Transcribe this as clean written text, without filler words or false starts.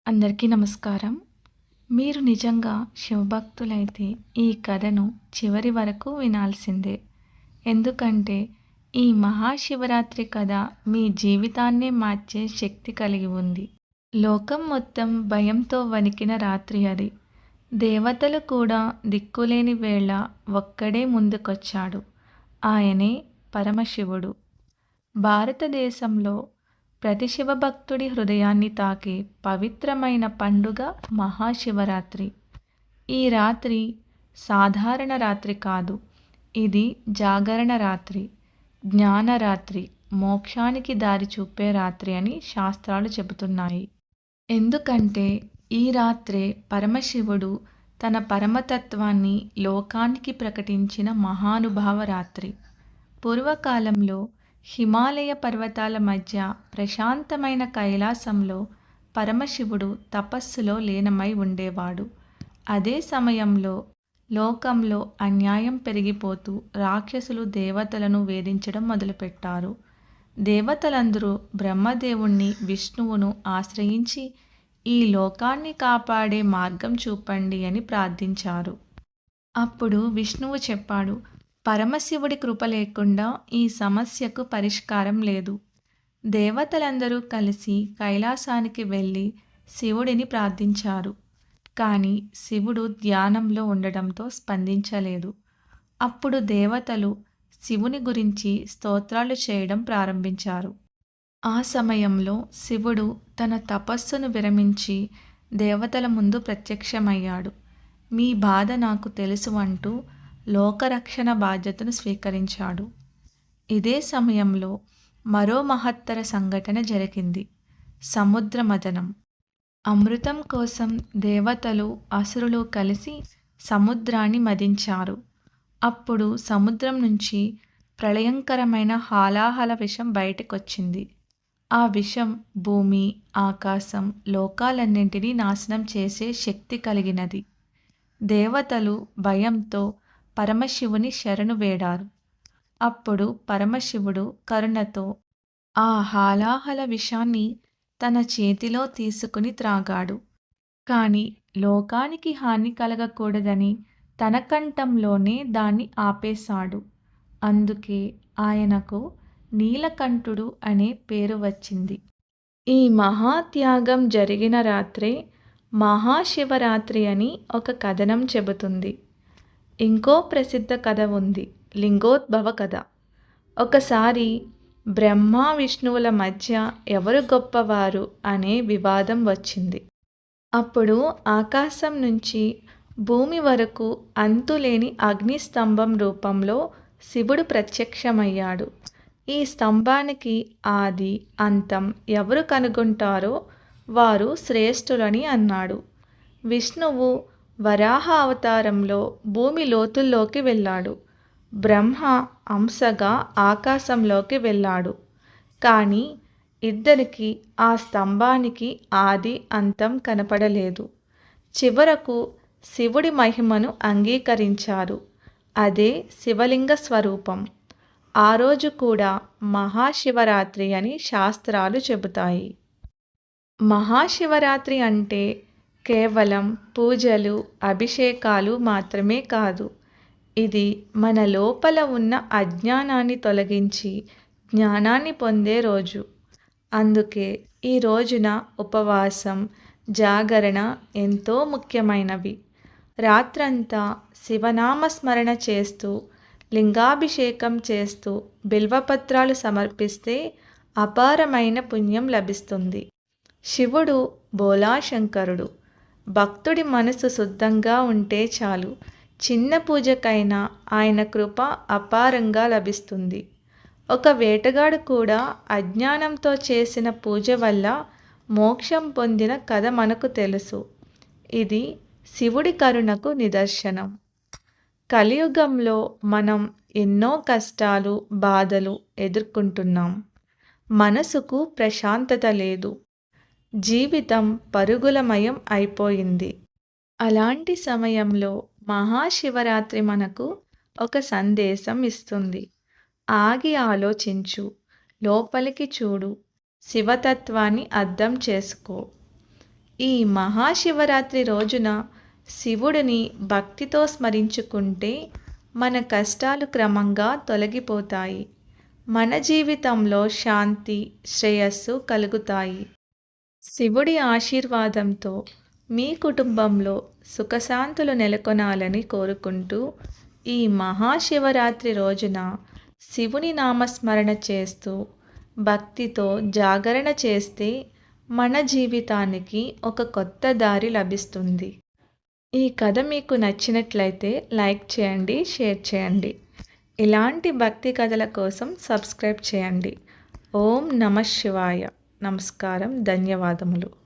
అందరికీ నమస్కారం. మీరు నిజంగా శివభక్తులైతే ఈ కథను చివరి వరకు వినాల్సిందే. ఎందుకంటే ఈ మహాశివరాత్రి కథ మీ జీవితాన్నే మార్చే శక్తి కలిగి ఉంది. లోకం మొత్తం భయంతో వణికిన రాత్రి అది. దేవతలు కూడా దిక్కులేని వేళ ఒక్కడే ముందుకొచ్చాడు. ఆయనే పరమశివుడు. భారతదేశంలో ప్రతి శివభక్తుడి హృదయాన్ని తాకే పవిత్రమైన పండుగ మహాశివరాత్రి. ఈ రాత్రి సాధారణ రాత్రి కాదు, ఇది జాగరణ రాత్రి, జ్ఞానరాత్రి, మోక్షానికి దారి చూపే రాత్రి అని శాస్త్రాలు చెబుతున్నాయి. ఎందుకంటే ఈ రాత్రే పరమశివుడు తన పరమతత్వాన్ని లోకానికి ప్రకటించిన మహానుభావ రాత్రి. పూర్వకాలంలో హిమాలయ పర్వతాల మధ్య ప్రశాంతమైన కైలాసంలో పరమశివుడు తపస్సులో లీనమై ఉండేవాడు. అదే సమయంలో లోకంలో అన్యాయం పెరిగిపోతూ రాక్షసులు దేవతలను వేధించడం మొదలుపెట్టారు. దేవతలందరూ బ్రహ్మదేవుణ్ణి, విష్ణువును ఆశ్రయించి ఈ లోకాన్ని కాపాడే మార్గం చూపండి అని ప్రార్థించారు. అప్పుడు విష్ణువు చెప్పాడు, పరమశివుడి కృప లేకుండా ఈ సమస్యకు పరిష్కారం లేదు. దేవతలందరూ కలిసి కైలాసానికి వెళ్ళి శివుడిని ప్రార్థించారు. కానీ శివుడు ధ్యానంలో ఉండడంతో స్పందించలేదు. అప్పుడు దేవతలు శివుని గురించి స్తోత్రాలు చేయడం ప్రారంభించారు. ఆ సమయంలో శివుడు తన తపస్సును విరమించి దేవతల ముందు ప్రత్యక్షమయ్యాడు. మీ బాధ నాకు తెలుసు అంటూ లోకరక్షణ బాధ్యతను స్వీకరించాడు. ఇదే సమయంలో మరో మహత్తర సంఘటన జరిగింది. సముద్ర మథనం. అమృతం కోసం దేవతలు, అసురులు కలిసి సముద్రాన్ని మదించారు. అప్పుడు సముద్రం నుంచి ప్రళయంకరమైన హాలాహల విషం బయటకొచ్చింది. ఆ విషం భూమి, ఆకాశం, లోకాలన్నింటినీ నాశనం చేసే శక్తి కలిగినది. దేవతలు భయంతో పరమశివుని శరణు వేడారు. అప్పుడు పరమశివుడు కరుణతో ఆ హాలాహల విషాన్ని తన చేతిలో తీసుకుని త్రాగాడు. కానీ లోకానికి హాని కలగకూడదని తన కంఠంలోనే దాన్ని ఆపేశాడు. అందుకే ఆయనకు నీలకంఠుడు అనే పేరు వచ్చింది. ఈ మహాత్యాగం జరిగిన రాత్రే మహాశివరాత్రి అని ఒక కథనం చెబుతుంది. ఇంకో ప్రసిద్ధ కథ ఉంది, లింగోద్భవ కథ. ఒకసారి బ్రహ్మ విష్ణువుల మధ్య ఎవరు గొప్పవారు అనే వివాదం వచ్చింది. అప్పుడు ఆకాశం నుంచి భూమి వరకు అంతులేని అగ్నిస్తంభం రూపంలో శివుడు ప్రత్యక్షమయ్యాడు. ఈ స్తంభానికి ఆది, అంతం ఎవరు కనుగొంటారో వారు శ్రేష్ఠులని అన్నాడు. విష్ణువు వరాహ అవతారంలో భూమి లోతుల్లోకి వెళ్ళాడు. బ్రహ్మ అంశగా ఆకాశంలోకి వెళ్ళాడు. కానీ ఇద్దరికి ఆ స్తంభానికి ఆది, అంతం కనపడలేదు. చివరకు శివుడి మహిమను అంగీకరించారు. అదే శివలింగ స్వరూపం. ఆ రోజు కూడా మహాశివరాత్రి అని శాస్త్రాలు చెబుతాయి. మహాశివరాత్రి అంటే కేవలం పూజలు, అభిషేకాలు మాత్రమే కాదు. ఇది మన లోపల ఉన్న అజ్ఞానాన్ని తొలగించి జ్ఞానాన్ని పొందే రోజు. అందుకే ఈ రోజున ఉపవాసం, జాగరణ ఎంతో ముఖ్యమైనవి. రాత్రంతా శివనామస్మరణ చేస్తూ, లింగాభిషేకం చేస్తూ, బిల్వపత్రాలు సమర్పిస్తే అపారమైన పుణ్యం లభిస్తుంది. శివుడు బోలాశంకరుడు. భక్తుడి మనసు శుద్ధంగా ఉంటే చాలు, చిన్న పూజకైనా ఆయన కృప అపారంగా లభిస్తుంది. ఒక వేటగాడు కూడా అజ్ఞానంతో చేసిన పూజ వల్ల మోక్షం పొందిన కథ మనకు తెలుసు. ఇది శివుడి కరుణకు నిదర్శనం. కలియుగంలో మనం ఎన్నో కష్టాలు, బాధలు ఎదుర్కొంటున్నాం. మనసుకు ప్రశాంతత లేదు. జీవితం పరుగులమయం అయిపోయింది. అలాంటి సమయంలో మహాశివరాత్రి మనకు ఒక సందేశం ఇస్తుంది. ఆగి ఆలోచించు, లోపలికి చూడు, శివతత్వాన్ని అర్థం చేసుకో. ఈ మహాశివరాత్రి రోజున శివుడిని భక్తితో స్మరించుకుంటే మన కష్టాలు క్రమంగా తొలగిపోతాయి. మన జీవితంలో శాంతి, శ్రేయస్సు కలుగుతాయి. శివుడి ఆశీర్వాదంతో మీ కుటుంబంలో సుఖశాంతులు నెలకొనాలని కోరుకుంటూ ఈ మహాశివరాత్రి రోజున శివుని నామస్మరణ చేస్తూ భక్తితో జాగరణ చేస్తే మన జీవితానికి ఒక కొత్త దారి లభిస్తుంది. ఈ కథ మీకు నచ్చినట్లయితే లైక్ చేయండి, షేర్ చేయండి. ఇలాంటి భక్తి కథల కోసం సబ్స్క్రైబ్ చేయండి. ఓం నమః శివాయ. నమస్కారం. ధన్యవాదములు.